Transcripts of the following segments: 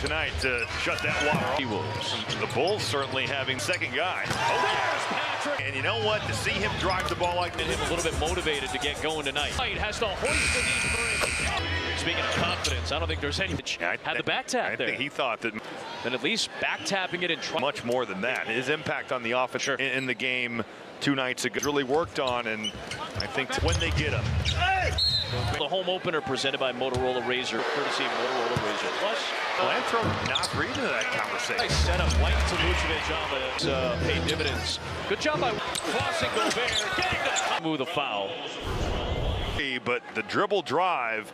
tonight to shut that water off. The Bulls certainly having second guy. There's Patrick. And you know what? To see him drive the ball like that. Him a little bit motivated to get going tonight. White has to hoist in these three. Speaking of confidence, I don't think there's any. Had the back tap there. I think he thought that. Then at least back tapping it and much more than that. His impact on the offense in the game 2 nights ago really worked on, and I think when they get him. The home opener presented by Motorola Razr, courtesy of Motorola Razr Plus. Lantro not reading that conversation. Nice setup, White to Vucevic on the paid dividends. Good job by crossing Gobert, getting the move the foul. But the dribble drive.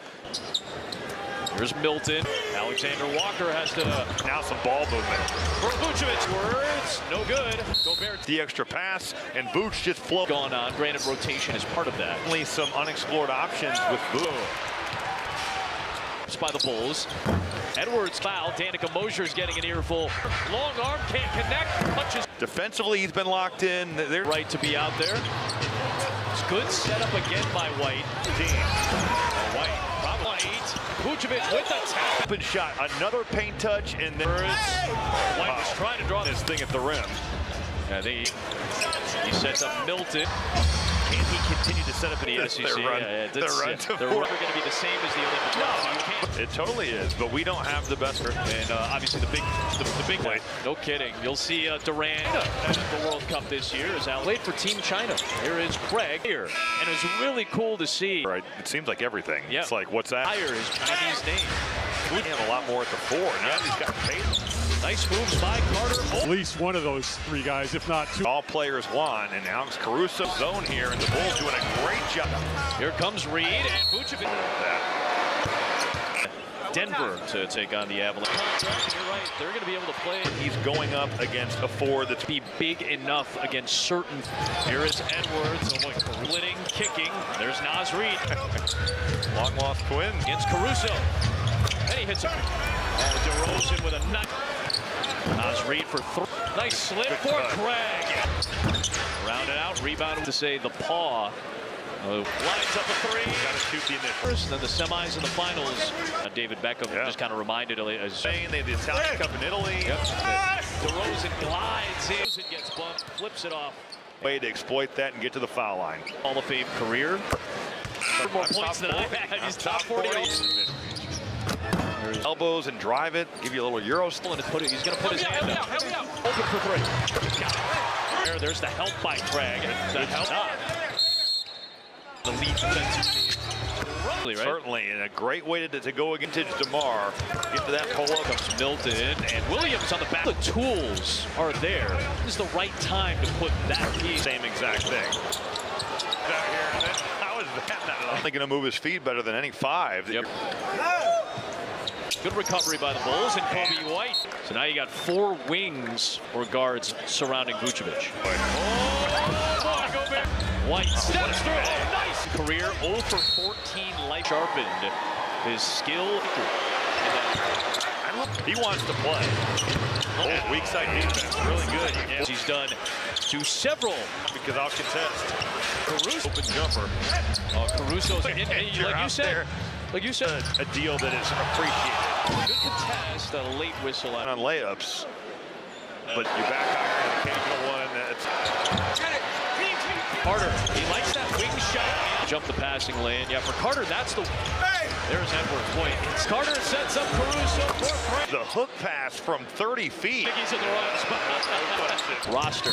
Here's Milton. Alexander Walker has to. Now some ball movement. For Vucevic, words, no good. Gobert. The extra pass, and Vooch just flow. Gone on. Granted, rotation is part of that. Only some unexplored options with Vooch. By the Bulls. Edwards foul. Danica Mosier's getting an earful. Long arm, can't connect. Punches. Defensively, he's been locked in. They're right to be out there. It's good setup again by White. White. Vucevic with the tap. Open shot, another paint touch, and then White was trying to draw this thing at the rim. Yeah, he sets up Milton. Can he continue to set up in the SEC? They're never going to be the same as the Olympics. No, you can't. It totally is, but we don't have the best. And obviously the big one. No kidding. You'll see Durant at the World Cup this year is out late for Team China. Here is Craig here, and it was really cool to see. Right, it seems like everything. Yeah. It's like, what's that? Higher is Chinese name. We have a lot more at the 4. Now he's got paid. Nice moves by Carter. At least one of those 3 guys, if not 2. All players won, and Alex Caruso zone here, and the Bulls doing a great job. Here comes Reed and Vucevic. Denver to take on the Avalanche. You're right, they're going to be able to play. He's going up against a 4 that's be big enough against certain. Here is Edwards, splitting, kicking. There's Naz Reid. Long lost twin against Caruso. And he hits him. DeRozan with a nut. Naz Reid for 3. Nice slip for Craig. Rounded out, rebounded to say the paw. Lines up a 3. Got to shoot the initial. First, then the semis and the finals. David Beckham just kind of reminded as Spain, they have the Italian Cup in Italy. Yep. DeRozan glides in. DeRozan gets bumped, flips it off. Way to exploit that and get to the foul line. Hall of Fame career. More points than I had. He's top 40. Elbows and drive it. Give you a little Euro. He's going to put his hand up. Open for 3. There's the help by Craig. The help. The lead defensive team. Right? Certainly, and a great way to go against DeMar. Get to that pull-up. Comes Milton and Williams on the back. The tools are there. This is the right time to put that piece. Same exact thing. How is that not? I think going to move his feet better than any 5. Yep. Good recovery by the Bulls and Kobe White. So now you got 4 wings or guards surrounding Vucevic. White steps through. Oh, nice career. 0 for 14. Life sharpened his skill. He wants to play. Oh, weak side defense, really good. Yeah. He's done to several. Because I'll contest. Caruso. Open jumper. Oh, Caruso's like you said, a deal that is appreciated. Good contest, a late whistle on layups. But you back iron, the occasional one. Carter, he likes that wing shot. Jump the passing lane. Yeah, for Carter, that's the. There's Edwards. Boy, Carter sets up Caruso for the hook pass from 30 feet. I think he's in the wrong spot. Roster.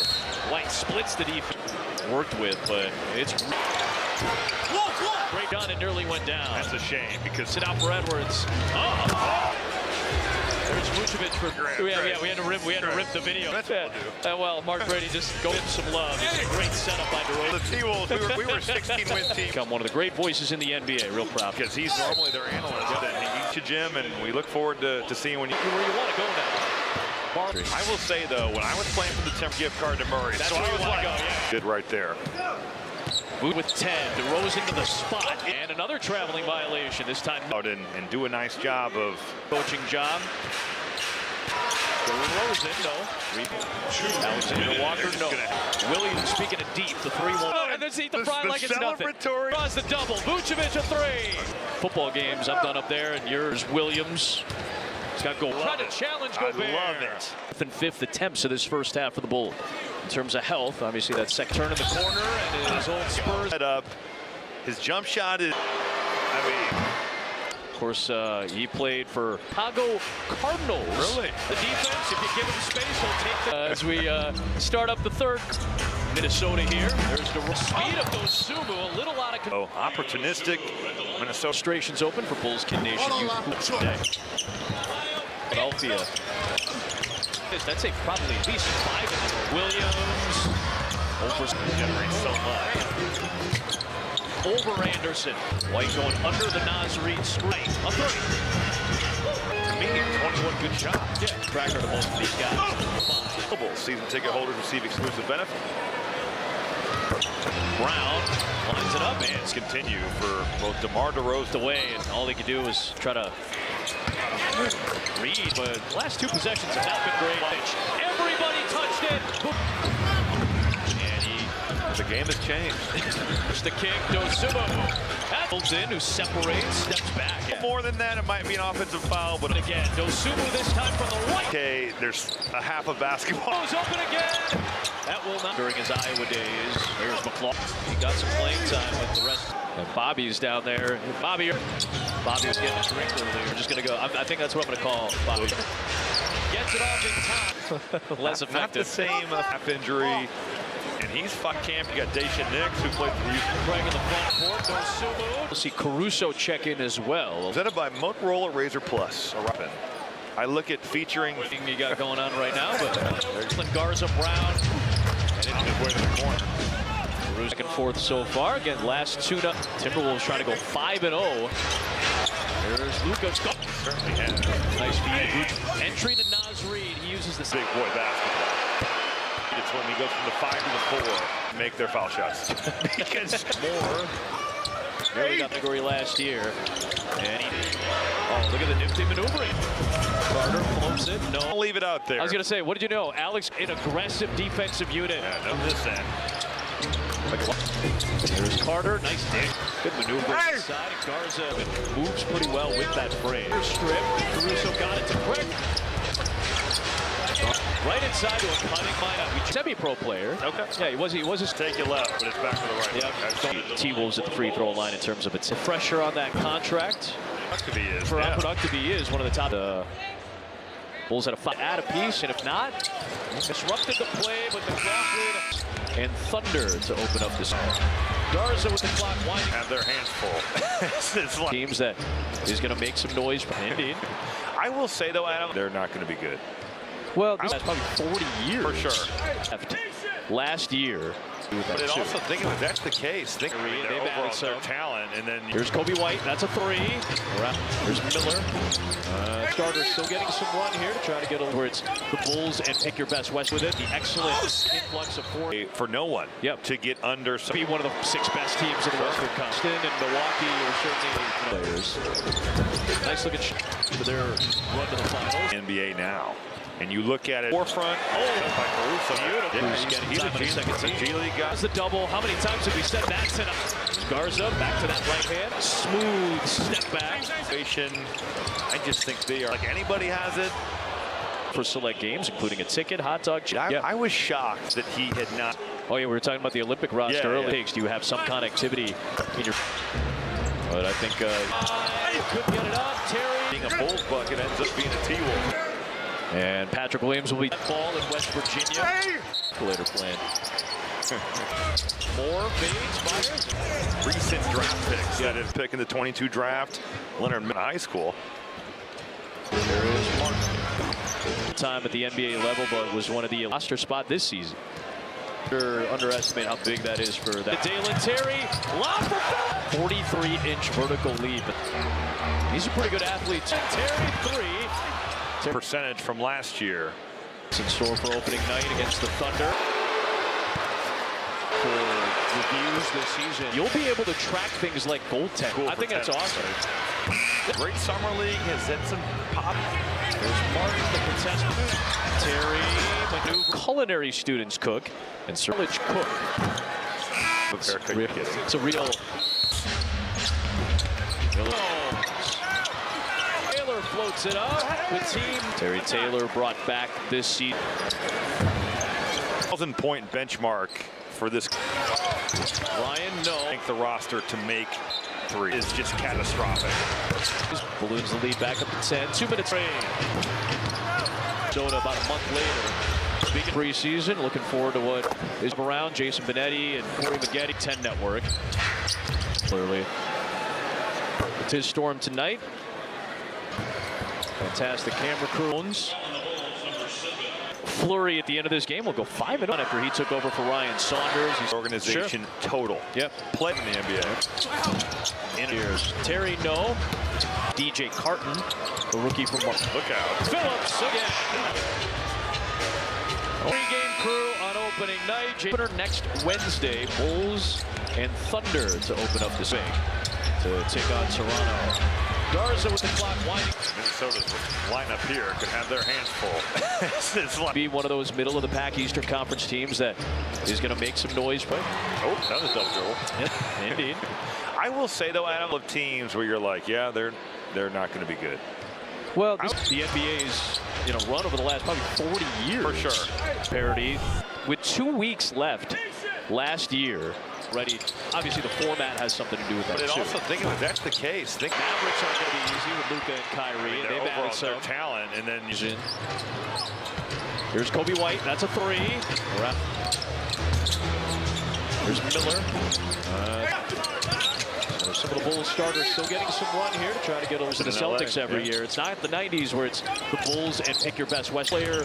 White splits the defense. Worked with, but it's. Great done, it nearly went down. That's a shame because sit out for Edwards. There's Vucevic for. Yeah, we had to rip the video. Well, Mark Brady just go him some love. It's a great setup by DeRozan. The T-Wolves, we were 16-win team. Become one of the great voices in the NBA. Real proud. Because he's normally their analyst, and he eats you, Jim, and we look forward to seeing when you. Where you want to go now. I will say though, when I was playing for the Temp gift card to Murray, that's where you want to go. Yeah. Good right there. With 10, DeRozan to the spot, and another traveling violation. This time out and do a nice job of coaching job. DeRozan, no. Alexander Walker, no. Williams, speaking of deep, the 3-1. Oh, and then eat the fry like it's nothing. Draws the double. Vucevic a 3. Football games I've done up there, and yours, Williams. He's got goal. Trying to challenge Gobert. I love it. Fourth and fifth attempts of this first half for the Bulls. In terms of health, obviously that second turn in the corner and his old Spurs. Head up. His jump shot is, Of course, he played for Chicago Cardinals. Really? The defense, if you give him space, he'll take the... As we start up the third. Minnesota here. There's the speed of Dosumu, a little out of control. opportunistic. Minnesota. Registrations open for Bulls Kid Nation Youth Hoops today. Philadelphia. That's a probably at least 5 in there. Williams. Over generates so much. Over Anderson. White going under the Nasri screen. A 30. Medium 21 good shots. Yeah, tracker to most of these guys. Season ticket holders receive exclusive benefit. Brown lines it up and Continue for both DeMar DeRozan away, and all they could do is try to read. But last 2 possessions have not been great. Everybody touched it. And the game has changed. There's the kick. Dosumu holds in, who separates, steps back. More than that, it might be an offensive foul, but Again, Dosumu this time from the right. okay, there's a half of basketball. Goes open again. That will not. During his Iowa days, there's McClaw. He got some playing time with the rest. And Bobby's down there. Bobby was getting a drink earlier. We're just going to go. I think that's what I'm going to call Bobby. Gets it off in time. Less effective. Not the same half injury. And he's fuck camp. You got Daisha Nix, who played for Houston. Craig in the front court. Dosumu. We'll see Caruso check in as well. Presented by Motorola Razr Plus. I look at featuring Thing you got going on right now, but there's Garza Brown. And it's midway to the corner. Back and forth so far. Again, last 2-0. Timberwolves trying to go 5-0. There's Luka. certainly has. Nice feed. Entry to Naz Reid. He uses this Big boy basketball. It's when we go from the 5 to the 4, make their foul shots. because more. Nearly got the glory last year. And he did. Oh, look at the nifty maneuvering. Carter floats it. No. I'll leave it out there. I was going to say, what did you know? Alex, an aggressive defensive unit. Yeah, no this end. There's Carter. Nice dig. Good maneuver inside. Garza moves pretty well with that frame. Strip. Caruso got it to Craig. Right inside to a cutting lineup. Semi-pro player. Okay. Yeah, he was just take it left, but it's back to the right. Yeah. T-Wolves at the free throw line in terms of its pressure on that contract. For how productive he is, one of the top. Bulls had a 5 at a piece, and if not, disrupted the play, but the clock and Thunder to open up this. Garza with the clock winding. Have their hands full. It's like Teams that is going to make some noise. Indeed. I will say though, Adam, they're not going to be good. Well, this is probably 40 years. For sure. Last year. But it also, think of it, that's the case. Think of their overall their talent, and then here's Kobe White. That's a 3. There's Miller. Starter still getting some run here to try to get over where it's the Bulls and pick your best West with it. The excellent influx of 4 for no one. Yep. To get under. Be one of the 6 best teams in the Western Conference. And Milwaukee are certainly players. Nice looking shot for their run to the finals. NBA now. And you look at it, forefront. Oh, by Caruso. Beautiful. Yeah, He's a G League guy. That's the double. How many times have we said that tonight? Garza back to that right hand. Smooth step back. I just think they are like anybody has it. For select games, including a ticket, hot dog. I was shocked that he had not. Oh yeah, we were talking about the Olympic roster earlier. Do you have some connectivity in your? But I think couldn't get it up. Terry Being a Bulls bucket ends up being a T-Wolf. And Patrick Williams will be ball in West Virginia. Later plan. More fades, Myers. Recent draft picks. That is pick in the 22 draft. Leonard in high school. There is Martin. Time at the NBA level, but was one of the roster spot this season. Underestimate how big that is for that. Dalen Terry, lob for 43-inch vertical lead. He's a pretty good athlete. Terry 3. Percentage from last year. It's in store for opening night against the Thunder. For reviews this season, you'll be able to track things like goaltending. Cool. I think that's awesome. Great summer league has had some pop. There's Martin, the contestant. Terry, maneuver. Culinary students cook, and Serlich cook. It's a real. Taylor floats it up. The team. Terry Taylor brought back this season. 1,000-point benchmark for this. Ryan, no. I think the roster to make three is just catastrophic. Balloons the lead back up to 10. 2 minutes. Soda about a month later. Speaking preseason, looking forward to what is around. Jason Benetti and Corey Maggette, 10 Network. Clearly, it's his Storm tonight. Fantastic camera crews. Fleury at the end of this game will go 5-0 after he took over for Ryan Saunders. He's Organization total. Yep. Play in the NBA. In years. Terry, no. DJ Carton, the rookie from Look out. Phillips again. Three-game crew on opening night. Opener next Wednesday. Bulls and Thunder to open up this thing to take on Toronto. Garza with the clock winding. Minnesota's lineup here could have their hands full. It's like Be one of those middle of the pack Eastern Conference teams that is going to make some noise. But oh, that was double dribble. yeah, indeed. I will say though, Adam, of teams where you're like, yeah, they're not going to be good. Well, the NBA's run over the last probably 40 years. For sure. Parity with 2 weeks left last year. Ready. Obviously, the format has something to do with that. But it too. also think if that's the case, think Mavericks aren't going to be easy with Luka and Kyrie. their They've overall added some their talent, and then Here's Kobe White. That's a three. Here's Miller. So some of the Bulls starters still getting some run here to try to get over to the Celtics every year. It's not the 90s where it's the Bulls and pick your best West player.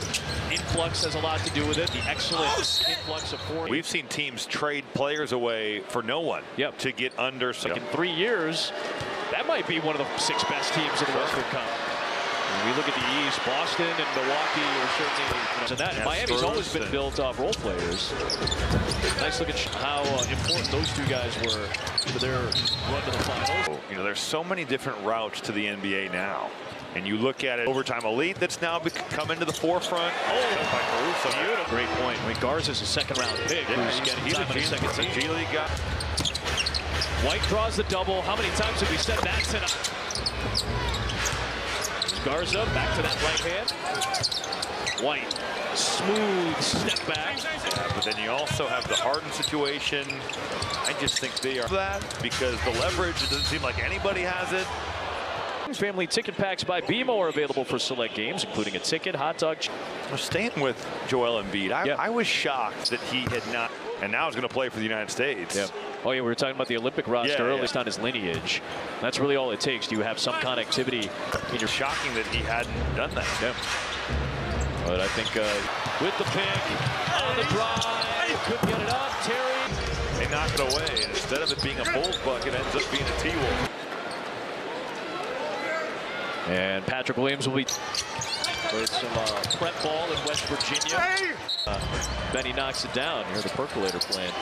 Influx has a lot to do with it. The excellent influx of four. We've seen teams trade players away for no one. Yep. To get under. In 3 years, that might be one of the 6 best teams in the Western Conference. When we look at the East, Boston and Milwaukee are certainly that. Miami's always been built off role players. Nice look at how important those two guys were for their run to the finals. There's so many different routes to the NBA now. And you look at it, overtime elite that's now come into the forefront. Oh, great point. I mean, Garza's a second-round pick. He's a second team. G League guy. White draws the double. How many times have we said that tonight? Garza back to that right hand. White, smooth step back. Yeah, but then you also have the Harden situation. I just think they are that because the leverage, it doesn't seem like anybody has it. Family ticket packs by BMO are available for select games, including a ticket, hot dog. We're staying with Joel Embiid. I was shocked that he had not, and now he's going to play for the United States. Yep. Oh, yeah, we were talking about the Olympic roster earlier on his lineage. That's really all it takes. Do you have some connectivity in your... Shocking that he hadn't done that. Yeah. But I think with the pick, on the drive, couldn't get it up. Terry. They knock it away. And instead of it being a Bulls bucket, it ends up being a T-Wolf. And Patrick Williams will be with some prep ball in West Virginia. Benny knocks it down. Here's the percolator playing.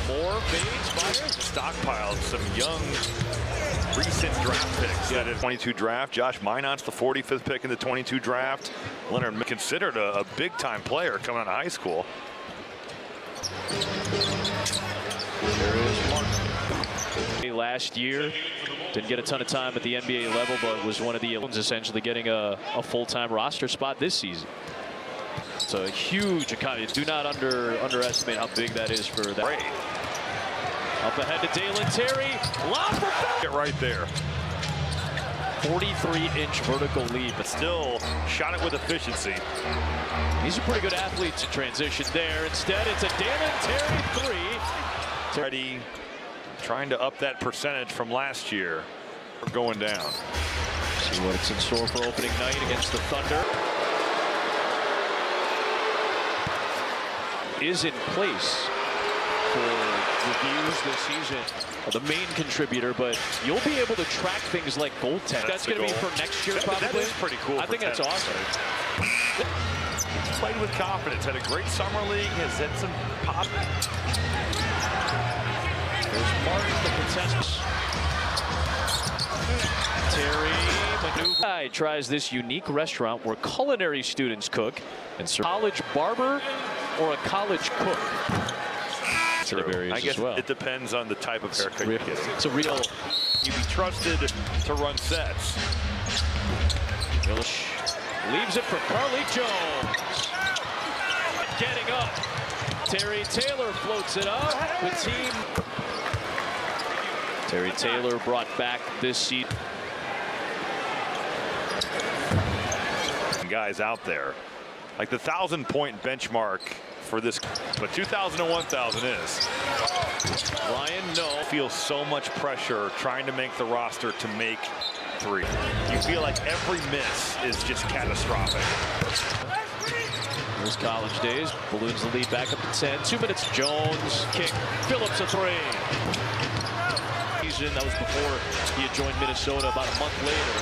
More fades. Myers stockpiled some young recent draft picks. Yeah, 22 draft. Josh Minot's the 45th pick in the 22 draft. Leonard considered a big-time player coming out of high school. There is Martin. Last year, didn't get a ton of time at the NBA level, but was one of the essentially getting a full-time roster spot this season. It's a huge economy. Do not underestimate how big that is for that. Great. Up ahead to Dalen Terry. Lob for Get right there. 43-inch vertical lead, but Still shot it with efficiency. He's a pretty good athlete to transition there. Instead, it's a Dalen Terry three. Ready, trying to up that percentage from last year. We're going down. See what it's in store for opening night against the Thunder. Is in place for reviews this season. The main contributor, but you'll be able to track things like goaltending. That's going to be for next year, probably. That is pretty cool. I think that's awesome. Played with confidence. Had a great summer league. Has had some pop. There's Martin, the contestant. Terry Manu tries this unique restaurant where culinary students cook and serve. College barber or a college cook. sensitive areas I guess as well. it depends on the type of haircut you get. It's a real. You'd be trusted to run sets. Illich leaves it for Carly Jones. Getting up. Terry Taylor floats it up. The team. Terry Taylor brought back this seat. Guys out there, like the 1,000-point benchmark for this, but 2,000 and 1,000 is. Ryan, no. Feels so much pressure trying to make the roster to make three. You feel like every miss is just catastrophic. His college days, balloons the lead back up to 10. 2 minutes. Jones kick. Phillips a three. That was before he had joined Minnesota about a month later.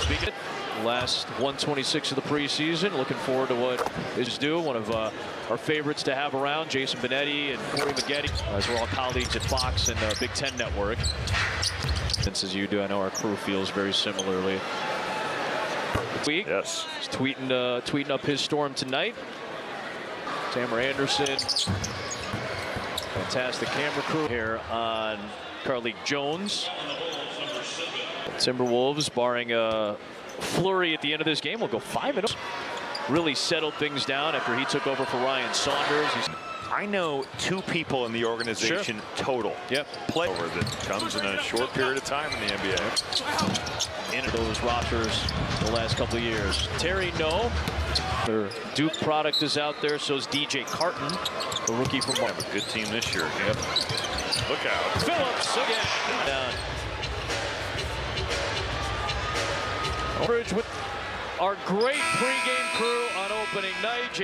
Speaking last 126 of the preseason, looking forward to what is due. One of our favorites to have around, Jason Benetti and Corey Maggette, as we're all colleagues at Fox and the Big Ten Network. Since as you do, I know our crew feels very similarly. Week, yes, he's tweeting up his storm tonight. Tamara Anderson, fantastic camera crew here on Carly Jones. Timberwolves, barring a flurry at the end of this game, will go 5-0. Really settled things down after he took over for Ryan Saunders. I know 2 people in the organization total. Yep. Play over that comes in a short period of time in the NBA. Into those rosters the last couple of years. Terry, no. Their Duke product is out there. So is DJ Carton, the rookie from Have a good team this year. Yep. Look out. Phillips again. Down. With our great pregame crew on opening night.